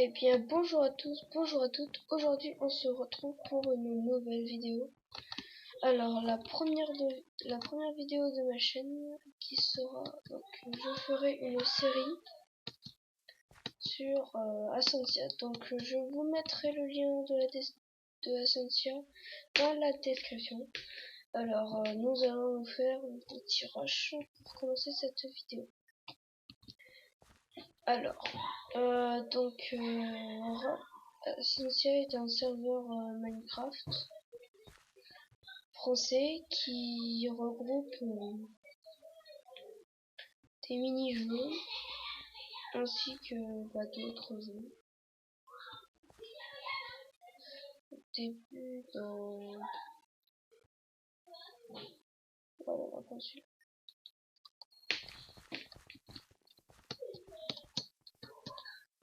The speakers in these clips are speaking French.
Eh bien, bonjour à tous, bonjour à toutes. Aujourd'hui, on se retrouve pour une nouvelle vidéo. Alors, la première vidéo de ma chaîne qui sera, donc, je ferai une série sur Ascensia. Donc, je vous mettrai le lien de Ascensia dans la description. Alors, nous allons nous faire un petit rush pour commencer cette vidéo. Alors, Ascensia est un serveur Minecraft français qui regroupe des mini-jeux ainsi que d'autres jeux. Au début, voilà, on va prendre celui-là.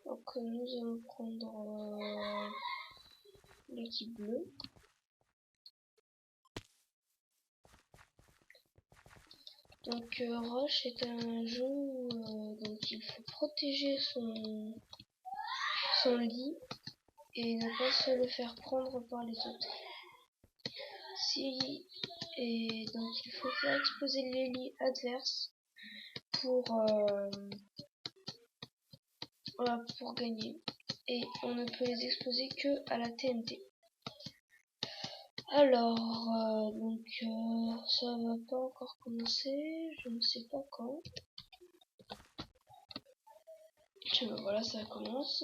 Donc, nous allons prendre l'équipe bleue. Donc, Rush est un jeu où donc il faut protéger son lit et ne pas se le faire prendre par les autres. Et donc il faut faire exploser les lits adverses pour gagner. Et on ne peut les exploser que à la TNT. Alors, ça va pas encore commencer, je ne sais pas quand. Voilà, ça commence.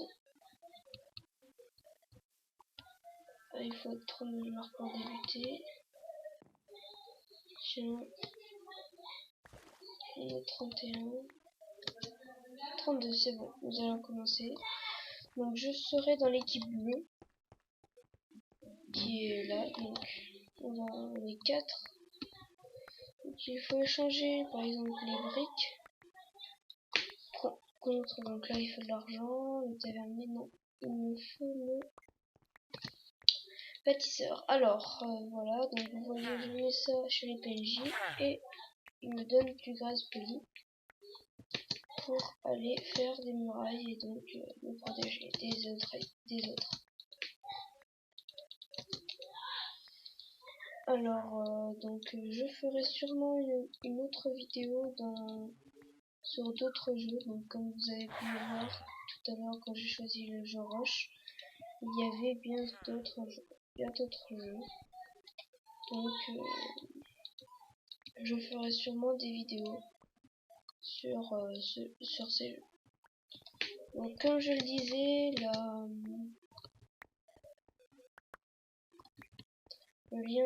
Il faut être 32 joueurs pour débuter. Sinon, on est 31. 32, c'est bon, nous allons commencer. Donc, je serai dans l'équipe bleue qui est là. Donc, on est 4. Donc, il faut échanger par exemple les briques contre. Donc là, il faut de l'argent. Le tavernier, non, il me faut le bâtisseur. Alors, voilà, donc vous voyez, je mets ça chez les PNJ et il me donne du gaz poli pour aller faire des murailles et donc me protéger des autres. Alors, je ferai sûrement une autre vidéo sur d'autres jeux. Donc, comme vous avez pu le voir tout à l'heure quand j'ai choisi le jeu Roche, il y avait bien d'autres jeux. Donc, je ferai sûrement des vidéos sur ces jeux. Donc, comme je le disais, le lien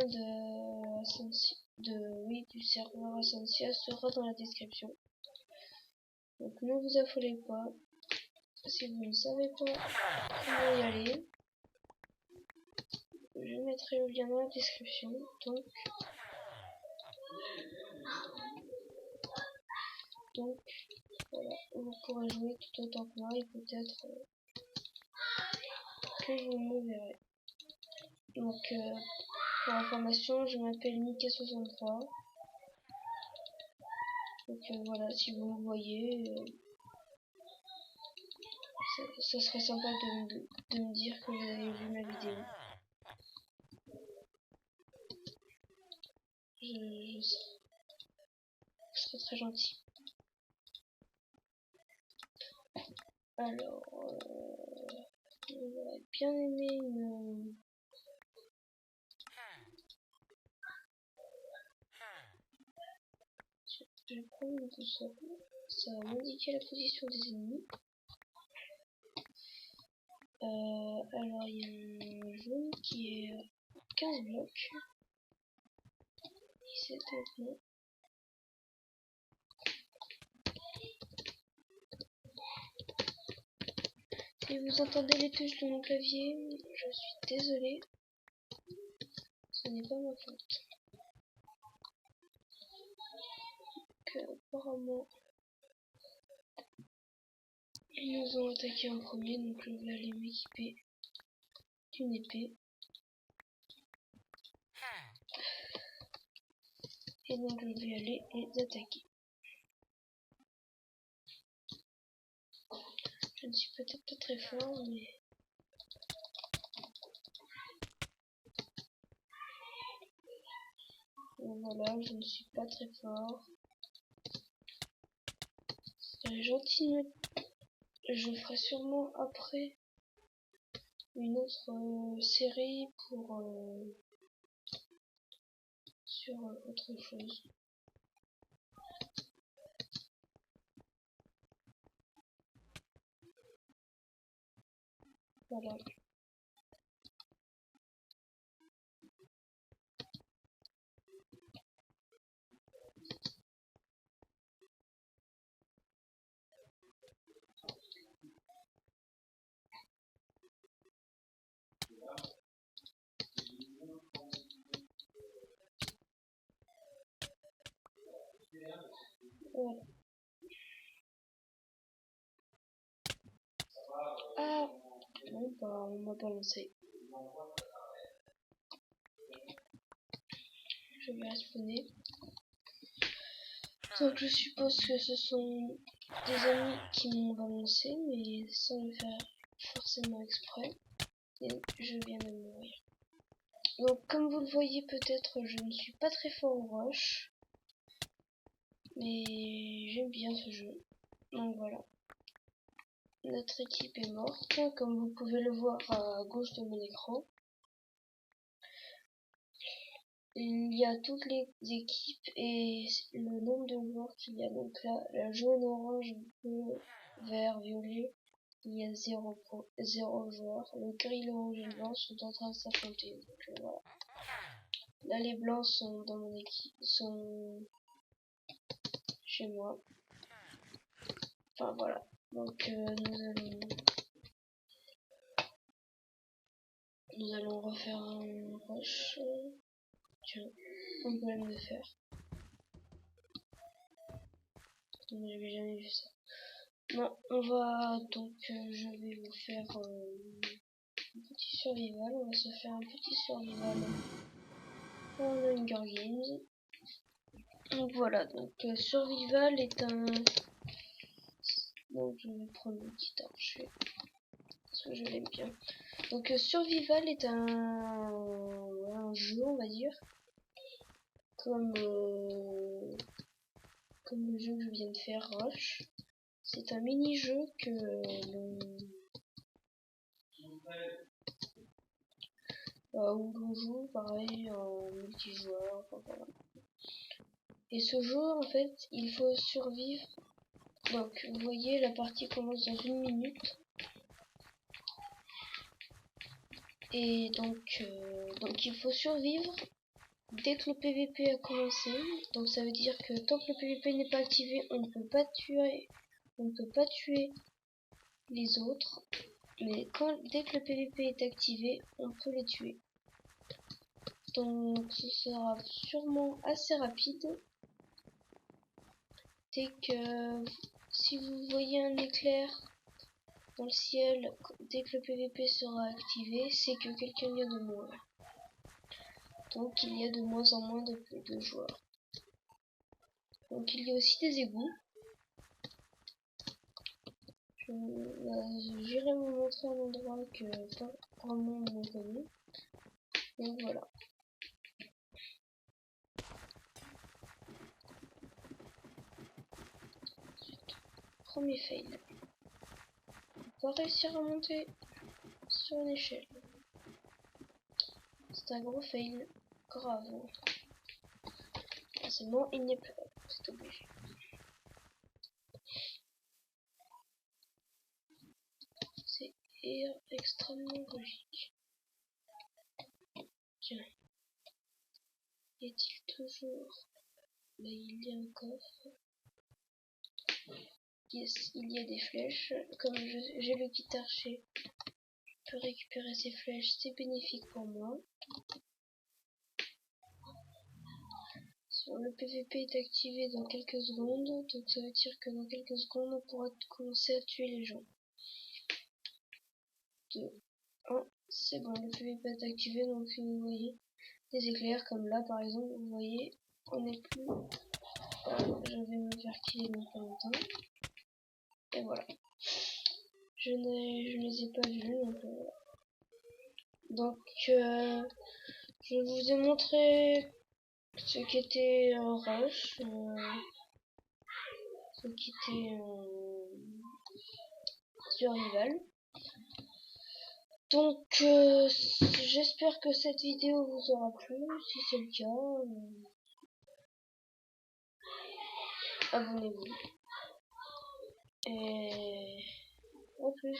du serveur Ascensia sera dans la description. Donc, ne vous affolez pas. Si vous ne savez pas comment y aller, je mettrai le lien dans la description. Donc voilà, vous pourrez jouer tout autant que moi et peut-être que vous me verrez. Donc pour information, je m'appelle Mika63. Donc voilà, si vous me voyez, ça serait sympa de me dire que vous avez vu ma vidéo. Je serais très gentil. Alors, j'aurais bien aimé une... Je vais prendre une console. Ça va m'indiquer la position des ennemis. Alors, il y a un jaune qui est 15 blocs. 17 maintenant. Si vous entendez les touches de mon clavier, je suis désolée. Ce n'est pas ma faute. Apparemment, ils nous ont attaqué en premier, donc je vais aller m'équiper d'une épée. Et donc je vais aller les attaquer. Je ne suis peut-être pas très fort, mais... Voilà, je ne suis pas très fort. C'est gentil. Je ferai sûrement après une autre série pour sur autre chose. Voilà. Voilà. Ah bon, bah on m'a pas lancé. Je vais respawner. Donc je suppose que ce sont des amis qui m'ont balancé, mais sans le faire forcément exprès. Et je viens de mourir. Donc comme vous le voyez peut-être, je ne suis pas très fort au rush. Mais j'aime bien ce jeu. Donc voilà. Notre équipe est morte, comme vous pouvez le voir à gauche de mon écran. Il y a toutes les équipes et le nombre de joueurs qu'il y a. Donc là, la jaune, orange, bleu, vert, violet, il y a 0 joueurs. Le gris, le rouge et le blanc sont en train de s'affronter. Donc voilà. Là, les blancs sont dans mon équipe, sont chez moi. Enfin voilà. Donc nous allons refaire un rush. Tiens, on peut même le faire. J'avais jamais vu ça. Non, on va donc je vais vous faire un petit survival. On va se faire un petit survival en Hunger Games. Donc voilà, donc survival est un... Donc je vais prendre une petite archer parce que je l'aime bien. Donc survival est un jeu, on va dire, comme le jeu que je viens de faire, Rush. C'est un mini-jeu où l'on joue pareil en multijoueur. Enfin, voilà. Et ce jeu, en fait, il faut survivre. Donc vous voyez, la partie commence dans 1 minute. Et donc il faut survivre dès que le PVP a commencé. Donc ça veut dire que tant que le PVP n'est pas activé, on ne peut pas tuer les autres. Mais dès que le PVP est activé, on peut les tuer. Donc ce sera sûrement assez rapide. Dès que si vous voyez un éclair dans le ciel, dès que le PVP sera activé, c'est que quelqu'un vient de mourir. Donc il y a de moins en moins de joueurs. Donc il y a aussi des égouts. J'irai vous montrer un endroit que pas grand monde ne connaît. Donc voilà. Premier fail. On va réussir à monter sur une échelle. C'est un gros fail. Grave. Forcément, il n'y a plus. C'est obligé. C'est extrêmement logique. Tiens. Y a-t-il toujours... Là, il y a un coffre. Yes, il y a des flèches. Comme j'ai le kit archer, je peux récupérer ces flèches. C'est bénéfique pour moi. Le PVP est activé dans quelques secondes. Donc ça veut dire que dans quelques secondes, on pourra commencer à tuer les gens. 2, 1. C'est bon, le PVP est activé. Donc vous voyez des éclairs comme là par exemple. Vous voyez, on n'est plus... je vais me faire killer dans pas longtemps. Et voilà. je ne les ai pas vus. Donc, je vous ai montré ce qu'était Rush, ce qu'était Survival. Donc, j'espère que cette vidéo vous aura plu. Si c'est le cas, abonnez-vous. Et à plus.